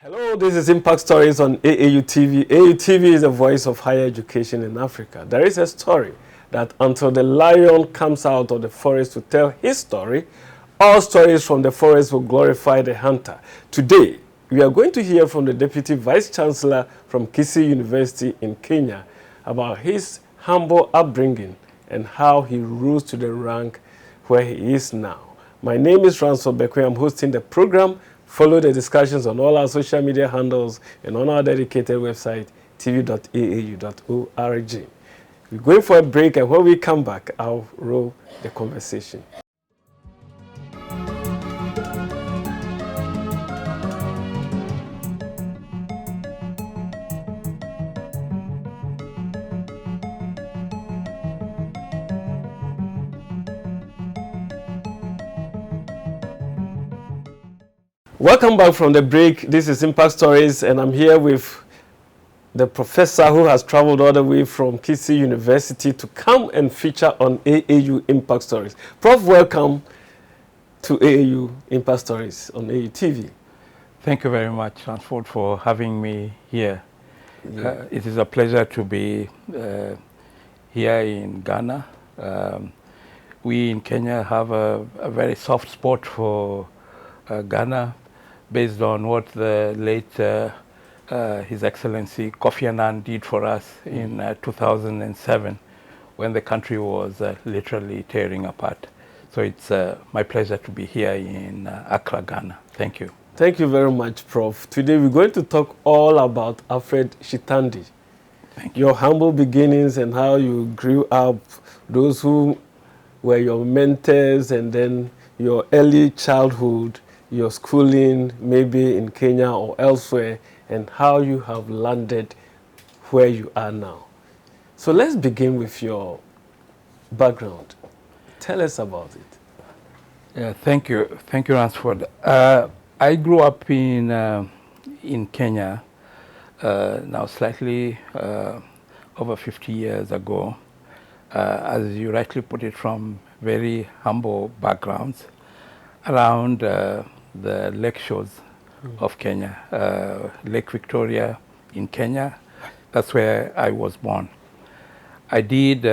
Hello, this is Impact Stories on AAU TV. AAU TV is the voice of higher education in Africa. There is a story that until the lion comes out of the forest to tell his story, all stories from the forest will glorify the hunter. Today, we are going to hear from the Deputy Vice Chancellor from Kisii University in Kenya about his humble upbringing and how he rose to the rank where he is now. My name is Ransom Bekwe. I'm hosting the program. Follow the discussions on all our social media handles and on our dedicated website, tv.aau.org. We're going for a break, and when we come back, I'll roll the conversation. Welcome back from the break. This is Impact Stories, and I'm here with the professor who has traveled all the way from Kisii University to come and feature on AAU Impact Stories. Prof, welcome to AAU Impact Stories on AAU TV. Thank you very much, Transford, for having me here. Yeah. It is a pleasure to be here in Ghana. We in Kenya have a very soft spot for Ghana, based on what the late His Excellency Kofi Annan did for us in 2007, when the country was literally tearing apart. So it's my pleasure to be here in Accra, Ghana. Thank you. Thank you very much, Prof. Today we're going to talk all about Alfred Shitandi. Thank you. Your humble beginnings and how you grew up, those who were your mentors, and then your early childhood, your schooling, maybe in Kenya or elsewhere, and how you have landed where you are now. So let's begin with your background. Tell us about it. Yeah, thank you, Ransford. I grew up in Kenya now slightly over 50 years ago. As you rightly put it, from very humble backgrounds around the lake shores of Kenya, Lake Victoria in Kenya. That's where I was born. I did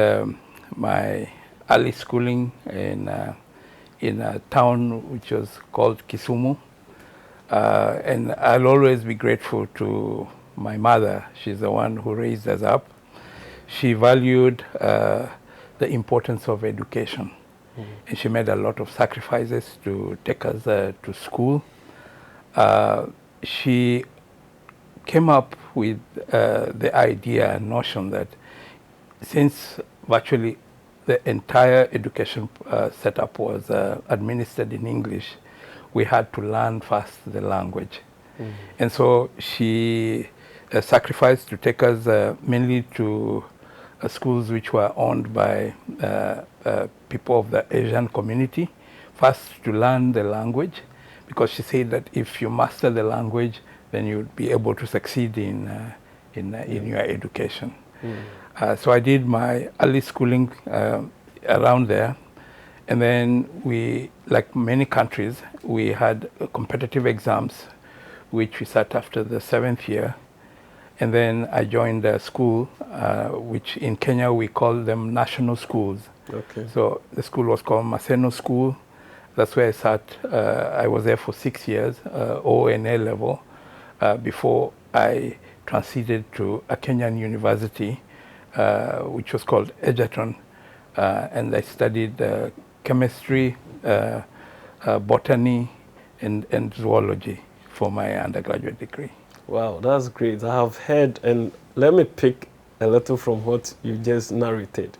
my early schooling in a town which was called Kisumu, and I'll always be grateful to my mother. She's the one who raised us up. She valued the importance of education. And she made a lot of sacrifices to take us to school. She came up with the idea and notion that since virtually the entire education setup was administered in English, we had to learn first the language. And so she sacrificed to take us mainly to schools which were owned by people of the Asian community, first to learn the language, because she said that if you master the language, then you'd be able to succeed in your education. So I did my early schooling around there, and then we, like many countries, we had competitive exams, which we sat after the 7th year. And then I joined a school, which in Kenya we call them national schools. Okay. So the school was called Maseno School. That's where I sat. I was there for 6 years, O and A level, before I transited to a Kenyan university, which was called Egerton. And I studied chemistry, botany, and zoology for my undergraduate degree. Wow, that's great. I have heard, and let me pick a little from what you just narrated.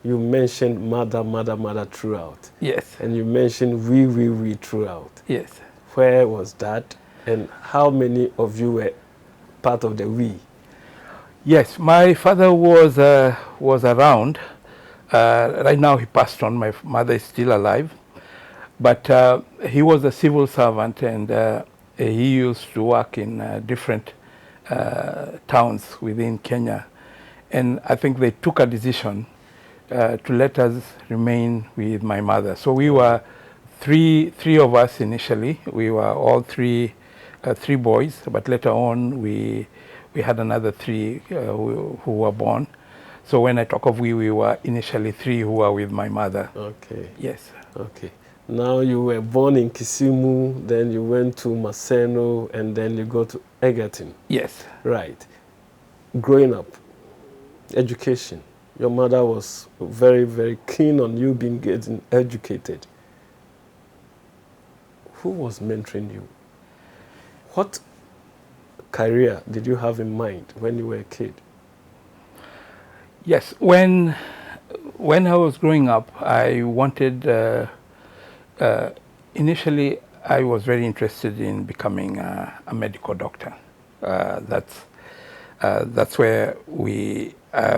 You mentioned mother throughout. Yes. And you mentioned we throughout. Yes. Where was that, and how many of you were part of the we? Yes, my father was around. Right now he passed on. My mother is still alive. But he was a civil servant, and he used to work in different towns within Kenya. And I think they took a decision to let us remain with my mother. So we were three of us initially. We were all three 3 boys, but later on we had another 3 who were born. So when I talk of we were initially 3 who were with my mother. Okay. Yes. Okay. Now you were born in Kisimu, then you went to Maseno, and then you go to Egerton. Yes. Right. Growing up, education. Your mother was very, very keen on you getting educated. Who was mentoring you? What career did you have in mind when you were a kid? Yes. When I was growing up, I wanted. Initially, I was very interested in becoming a medical doctor. That's where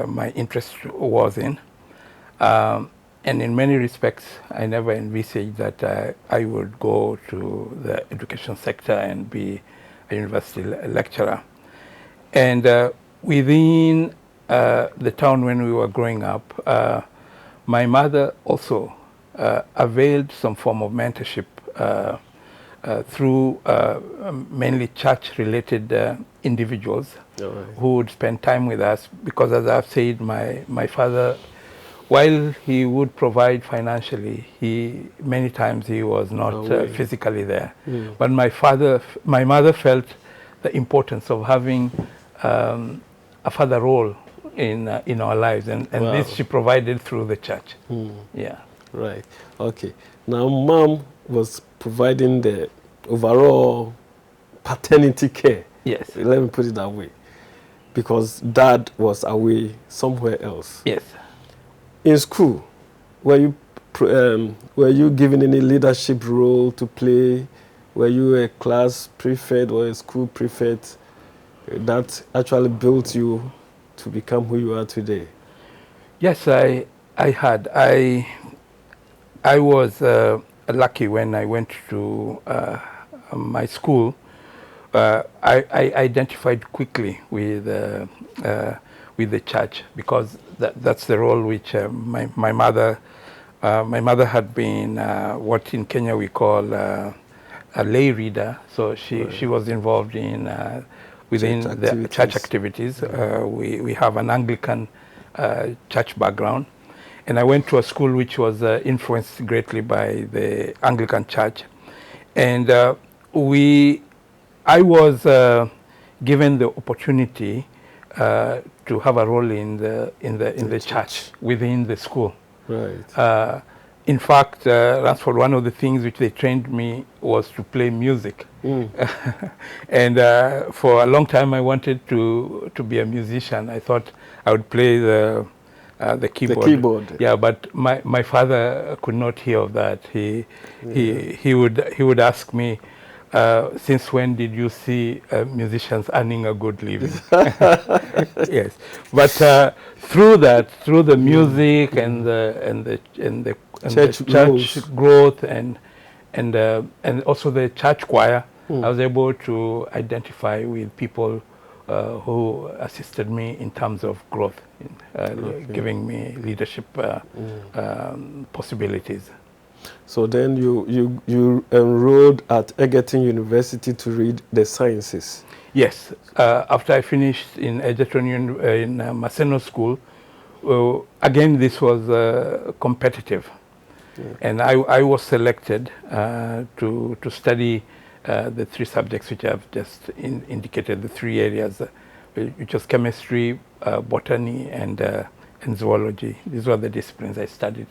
my interest was in. And in many respects, I never envisaged that I would go to the education sector and be a university lecturer. And within the town when we were growing up, my mother also availed some form of mentorship through mainly church-related individuals who would spend time with us, because as I've said, my father, while he would provide financially, many times he was not physically there. But my mother felt the importance of having a father role in our lives, and this she provided through the church. Yeah. Right. Okay. Now, Mom was providing the overall paternity care. Yes. Let me put it that way, because Dad was away somewhere else. Yes. In school, were you given any leadership role to play? Were you a class prefect or a school prefect that actually built you to become who you are today? Yes, I had. I was lucky when I went to my school. I identified quickly with the church, because that's the role which my mother had been what in Kenya we call a lay reader. So she was involved in within the church activities. We have an Anglican church background, and I went to a school which was influenced greatly by the Anglican church, and I was given the opportunity to have a role in the church within the school. Right. In fact, Ransford, one of the things which they trained me was to play music. And for a long time I wanted to be a musician. I thought I would play the keyboard. The keyboard. Yeah, but my father could not hear of that. He would ask me, since when did you see musicians earning a good living? Yes, but through the music and the church growth and also the church choir, I was able to identify with people who assisted me in terms of growth, giving me leadership possibilities. So then you enrolled at Egerton University to read the sciences. Yes. After I finished in Egerton in Maseno School, again this was competitive, and I was selected to study the 3 subjects which I've just indicated, the 3 areas, which was chemistry, botany, and zoology. These were the disciplines I studied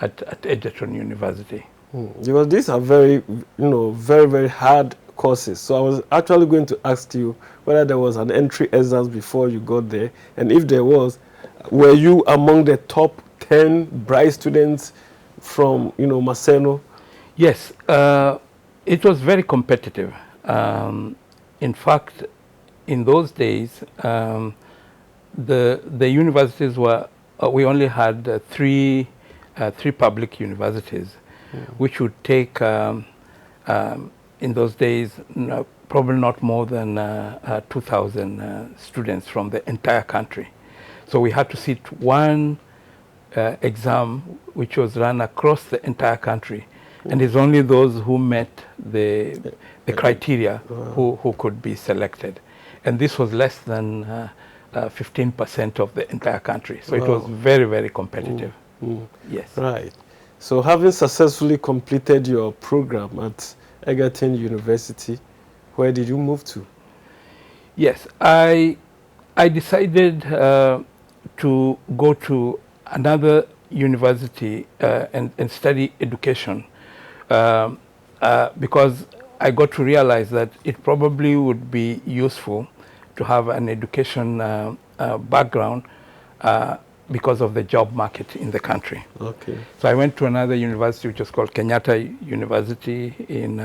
at Egerton University. Because these are very, very, very hard courses. So I was actually going to ask you whether there was an entry exam before you got there, and if there was, were you among the top 10 bright students from, Maseno? Yes, it was very competitive. In fact, in those days, the universities were, we only had 3 public universities, which would take, in those days, probably not more than 2,000 students from the entire country. So we had to sit one exam, which was run across the entire country, and it's only those who met the criteria who could be selected. And this was less than 15% of the entire country. So it was very, very competitive. Yes. Right. So having successfully completed your program at Egerton University, where did you move to? Yes, I decided to go to another university and study education because I got to realize that it probably would be useful to have an education background because of the job market in the country. Okay. So I went to another university which was called Kenyatta University in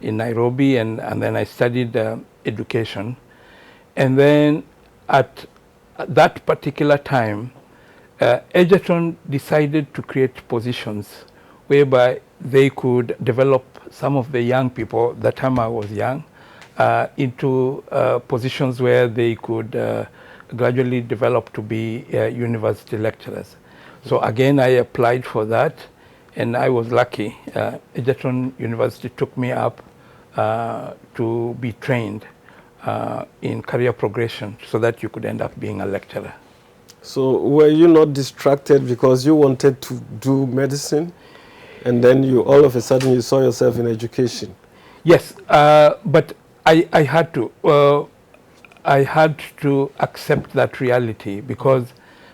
Nairobi, and then I studied education. And then at that particular time, Egerton decided to create positions whereby they could develop some of the young people, that time I was young, into positions where they could gradually develop to be university lecturers. So again, I applied for that, and I was lucky. Egerton University took me up to be trained in career progression so that you could end up being a lecturer. So were you not distracted because you wanted to do medicine, and then you all of a sudden you saw yourself in education? Yes, but I had to. I had to accept that reality because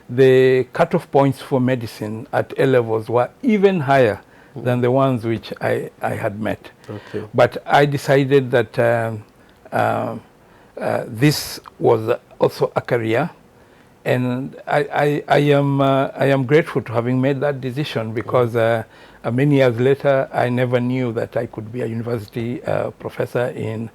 the cutoff points for medicine at A-levels were even higher than the ones which I had met. Okay. But I decided that this was also a career, and I am grateful to having made that decision because many years later I never knew that I could be a university professor in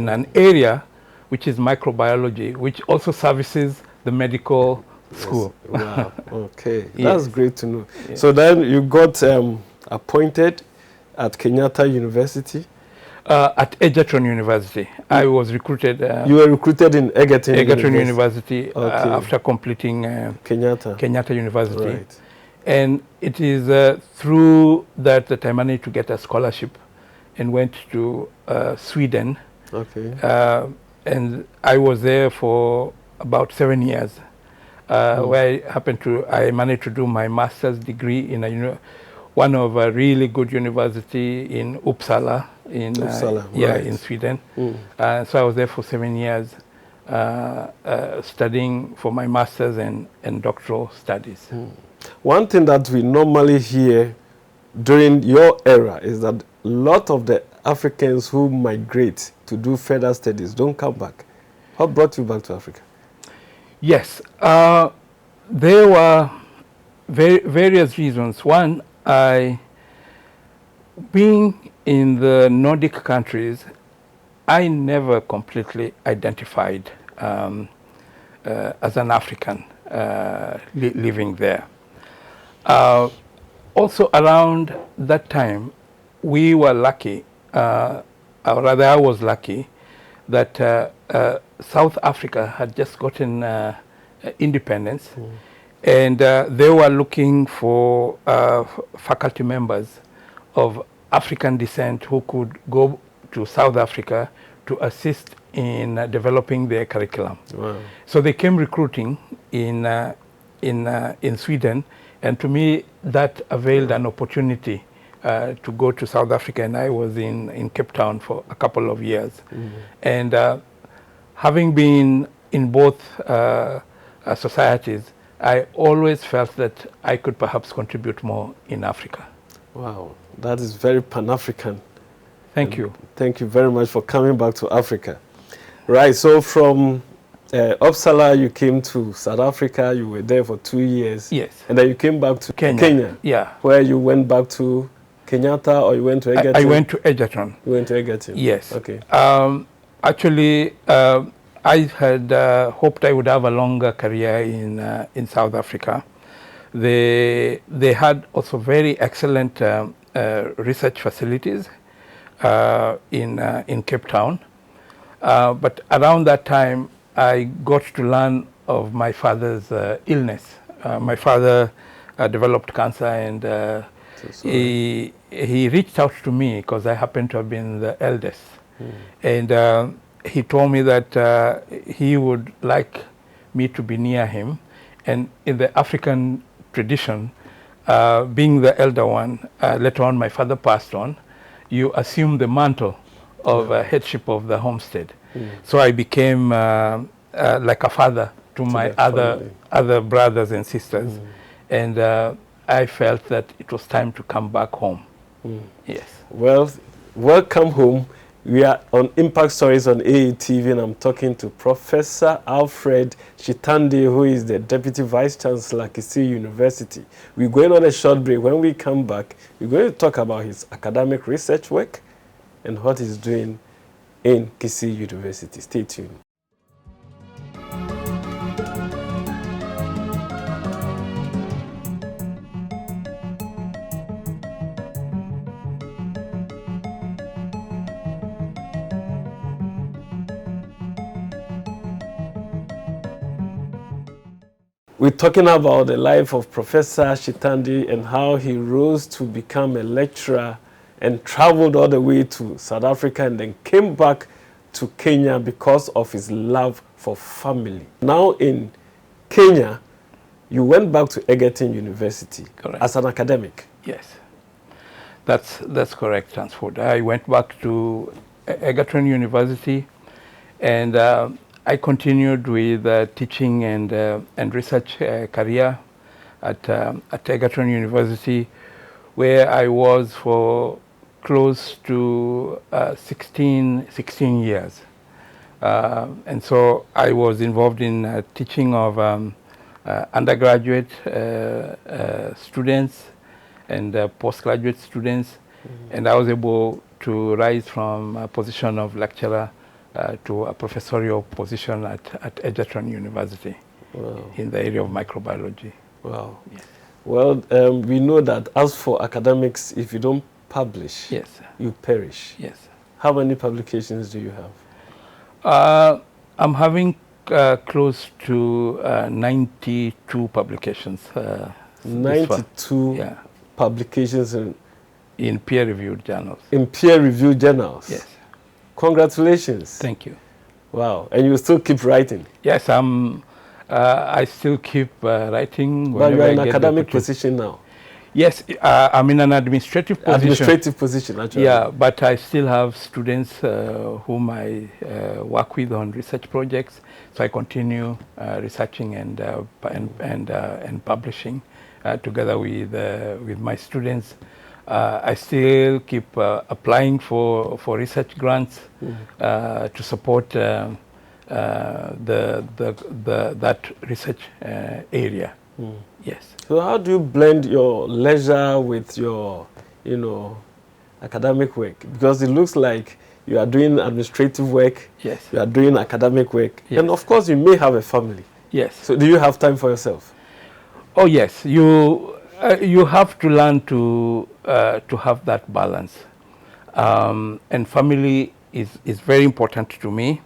an area which is microbiology, which also services the medical school. Wow. Okay. Yes. That's great to know. Yes. So then you got appointed at Kenyatta University? At Egerton University. I was recruited. You were recruited in Egerton University okay. After completing Kenyatta University. Right. And it is through that I managed to get a scholarship and went to Sweden. Okay. And I was there for about 7 years, where I managed to do my master's degree in one of a really good university in Uppsala, in right. in Sweden. So I was there for 7 years, studying for my master's and doctoral studies. One thing that we normally hear during your era is that a lot of the Africans who migrate to do further studies don't come back. What brought you back to Africa? Yes, there were various reasons. One, being in the Nordic countries, I never completely identified as an African living there. Also around that time, we were lucky, or rather I was lucky, that South Africa had just gotten independence, and they were looking for faculty members of African descent who could go to South Africa to assist in developing their curriculum. Wow. So they came recruiting in Sweden, and to me that availed an opportunity to go to South Africa, and I was in Cape Town for a couple of years. And having been in both societies, I always felt that I could perhaps contribute more in Africa. Wow, that is very Pan-African. Thank you. Thank you very much for coming back to Africa. Right, so from Uppsala, you came to South Africa, you were there for 2 years. Yes. And then you came back to Kenya. Yeah. Where you went back to Kenyatta, or you went to Egerton? I went to Egerton. You went to Egerton? Yes. Okay. Actually, I had hoped I would have a longer career in South Africa. They had also very excellent research facilities in Cape Town. But around that time, I got to learn of my father's illness. My father developed cancer, and he reached out to me because I happened to have been the eldest. And he told me that he would like me to be near him. And in the African tradition, being the elder one, later on my father passed on, you assume the mantle of headship of the homestead. So I became like a father to my other brothers and sisters. And I felt that it was time to come back home. Yes. Well, welcome home. We are on Impact Stories on AUTV, and I'm talking to Professor Alfred Shitandi, who is the Deputy Vice Chancellor at Kisii University. We're going on a short break. When we come back, we're going to talk about his academic research work and what he's doing in Kisii University. Stay tuned. We're talking about the life of Professor Shitandi and how he rose to become a lecturer and traveled all the way to South Africa and then came back to Kenya because of his love for family. Now in Kenya, you went back to Egerton University. Correct. As an academic. Yes, that's correct, Transford. I went back to Egerton University, and I continued with teaching and research career at Egerton University, where I was for close to 16 years. And so I was involved in teaching of undergraduate students and postgraduate students, and I was able to rise from a position of lecturer to a professorial position at Egerton University. Wow. In the area of microbiology. Wow. Yes. Well, we know that as for academics, if you don't publish, Yes. you perish. Yes. How many publications do you have? I'm having close to 92 publications. 92 yeah. publications in peer-reviewed journals. In peer-reviewed journals? Yes. Congratulations. Thank you. Wow. And you still keep writing? Yes, I still keep writing. But you're in an academic position now? Yes, I'm in an administrative position. Administrative position, actually. Yeah, but I still have students whom I work with on research projects. So I continue researching and publishing together with my students. I still keep applying for research grants to support that research area. Yes. So how do you blend your leisure with your, academic work? Because it looks like you are doing administrative work. Yes. You are doing academic work. Yes. And of course, you may have a family. Yes. So do you have time for yourself? Oh yes. You have to learn to have that balance, and family is very important to me.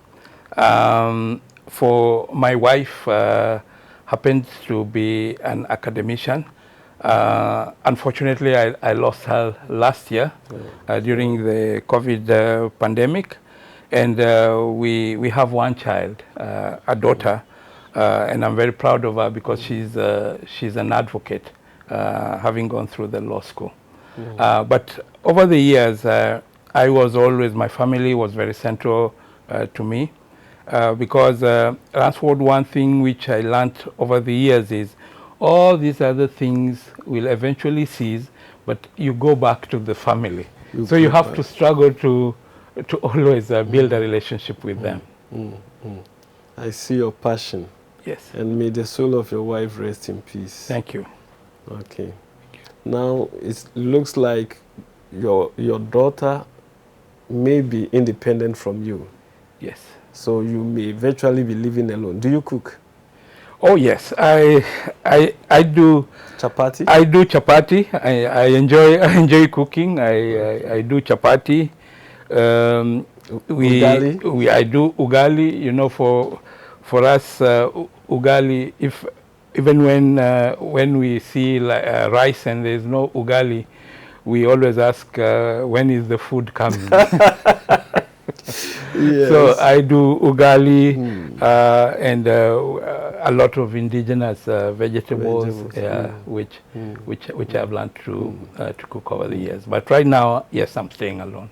For my wife happens to be an academician. Unfortunately, I lost her last year during the COVID pandemic, and we have one child, a daughter, and I'm very proud of her because she's an advocate. Having gone through the law school. But over the years, my family was very central to me because Ransford, one thing which I learned over the years is all these other things will eventually cease, but you go back to the family. So you have to struggle to always build a relationship with them. I see your passion. Yes. And may the soul of your wife rest in peace. Thank you. Okay. Now it looks like your daughter may be independent from you. Yes. So you may eventually be living alone. Do you cook? Oh yes, I do. Chapati? I do chapati. I enjoy cooking. I do chapati. Ugali? I do ugali. For us ugali, even when we see rice and there's no ugali, we always ask, when is the food coming? Yes. So I do ugali and a lot of indigenous vegetables, which I've learned to cook over the years. But right now, yes, I'm staying alone.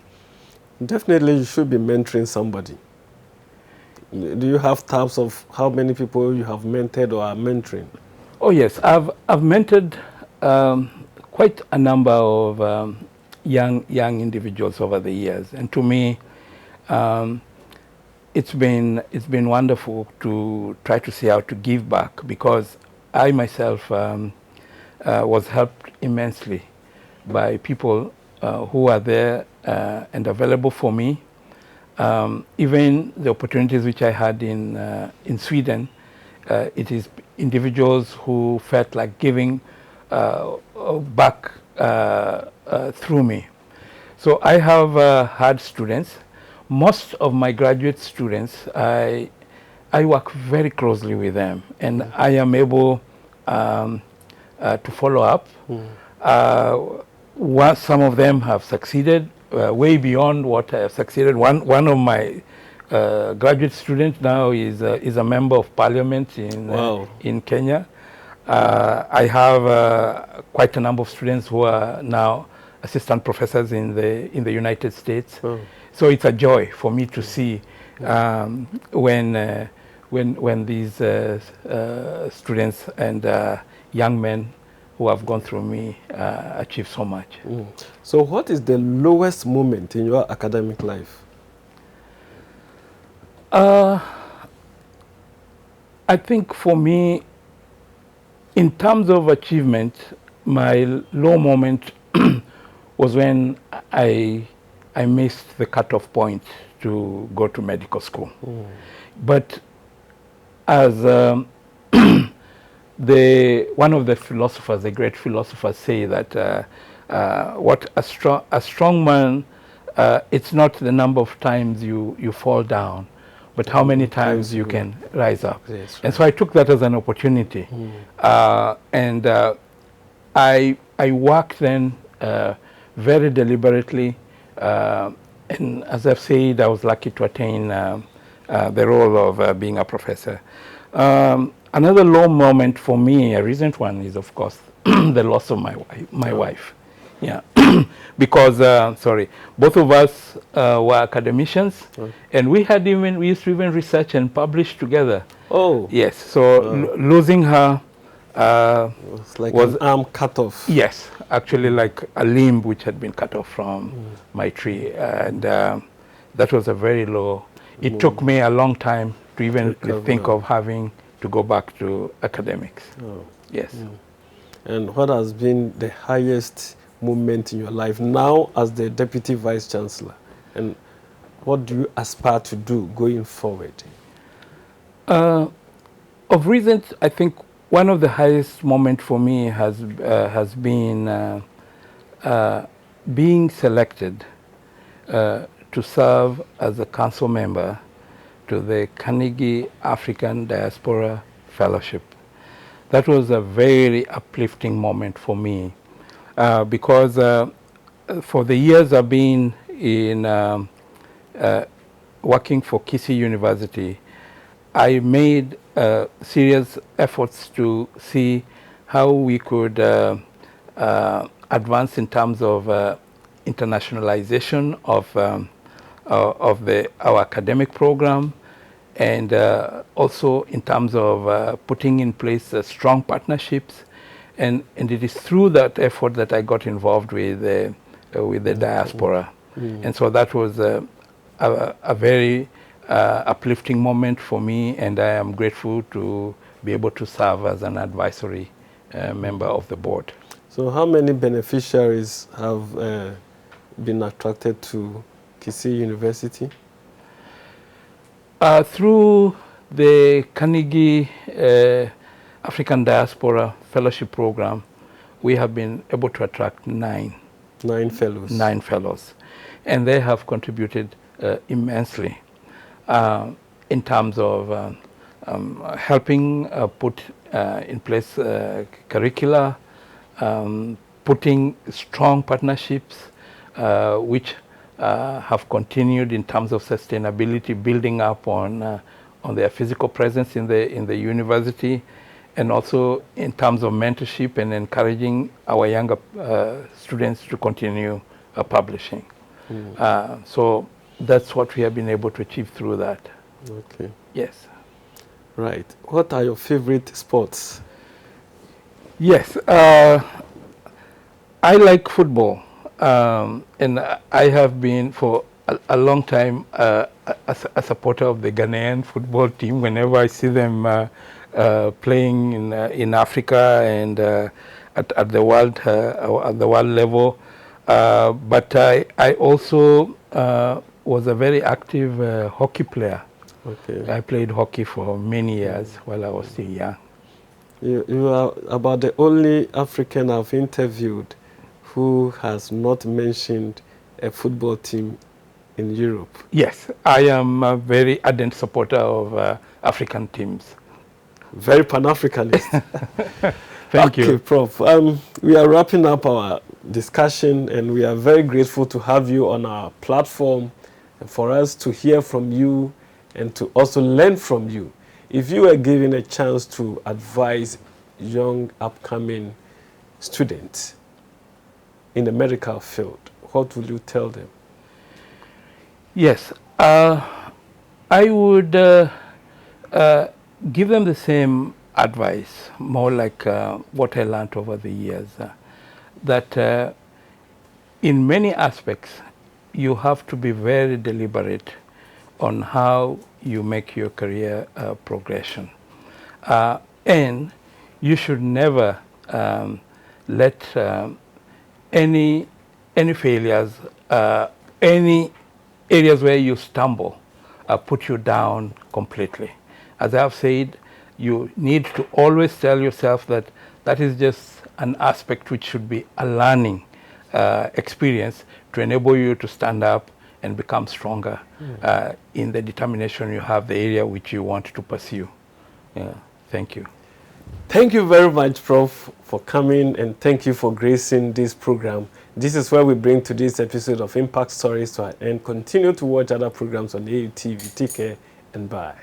Definitely, you should be mentoring somebody. Do you have tabs of how many people you have mentored or are mentoring? Oh yes, I've mentored quite a number of young individuals over the years, and to me, it's been wonderful to try to see how to give back, because I myself was helped immensely by people who are there and available for me. Even the opportunities which I had in Sweden, it is individuals who felt like giving back through me. So I have had students. Most of my graduate students, I work very closely with them, and I am able to follow up. Some of them have succeeded way beyond what I have succeeded. One of my graduate students now is a member of parliament in Kenya. I have quite a number of students who are now assistant professors in the United States. So it's a joy for me to see when these students and young men who have gone through me achieve so much. So what is the lowest moment in your academic life? I think for me, in terms of achievement, my low moment was when I missed the cutoff point to go to medical school. But as one of the philosophers, the great philosophers, say that what a strong man, it's not the number of times you fall down, but how many times you can rise up. Yes, right. And so I took that as an opportunity, and I worked then very deliberately, and as I've said, I was lucky to attain the role of being a professor. Another low moment for me, a recent one, is of course the loss of my wife. Yeah, because both of us were academicians, and we used to even research and publish together. Oh, yes. So losing her it's like an arm cut off. Yes, actually, like a limb which had been cut off from my tree, and that was a very low. It took me a long time to even think of having to go back to academics. Yes. And what has been the highest moment in your life now as the Deputy Vice Chancellor? And what do you aspire to do going forward? Of recent, I think one of the highest moments for me has been being selected to serve as a council member to the Carnegie African Diaspora Fellowship. That was a very uplifting moment for me, because for the years I've been in working for Kisii University, I made serious efforts to see how we could advance in terms of internationalization of our academic program, and also in terms of putting in place strong partnerships, and it is through that effort that I got involved with the diaspora, and so that was a very uplifting moment for me, and I am grateful to be able to serve as an advisory member of the board. So how many beneficiaries have been attracted to Kisii University? Through the Carnegie African Diaspora Fellowship Program, we have been able to attract 9 fellows. 9 fellows. And they have contributed immensely in terms of helping put in place curricula, putting strong partnerships which have continued in terms of sustainability, building up on their physical presence in the university, and also in terms of mentorship and encouraging our younger students to continue publishing. So that's what we have been able to achieve through that. Okay. Yes. Right. What are your favorite sports? Yes. I like football. And I have been for a long time a supporter of the Ghanaian football team. Whenever I see them playing in Africa and at the world level, but I also was a very active hockey player. Okay. I played hockey for many years while I was still young. You are about the only African I've interviewed who has not mentioned a football team in Europe. Yes, I am a very ardent supporter of African teams. Very Pan-Africanist. Thank you. Okay, Prof. We are wrapping up our discussion, and we are very grateful to have you on our platform and for us to hear from you and to also learn from you. If you were given a chance to advise young upcoming students in the medical field, what would you tell them? Yes, I would give them the same advice, more like what I learned over the years, that in many aspects you have to be very deliberate on how you make your career progression. And you should never let any failures, any areas where you stumble, put you down completely. As I have said, you need to always tell yourself that that is just an aspect which should be a learning experience to enable you to stand up and become stronger in the determination you have, the area which you want to pursue. Thank you. Thank you very much, Prof, for coming, and thank you for gracing this program. This is where we bring today's episode of Impact Stories to an end. Continue to watch other programs on AUTV. Take care and bye.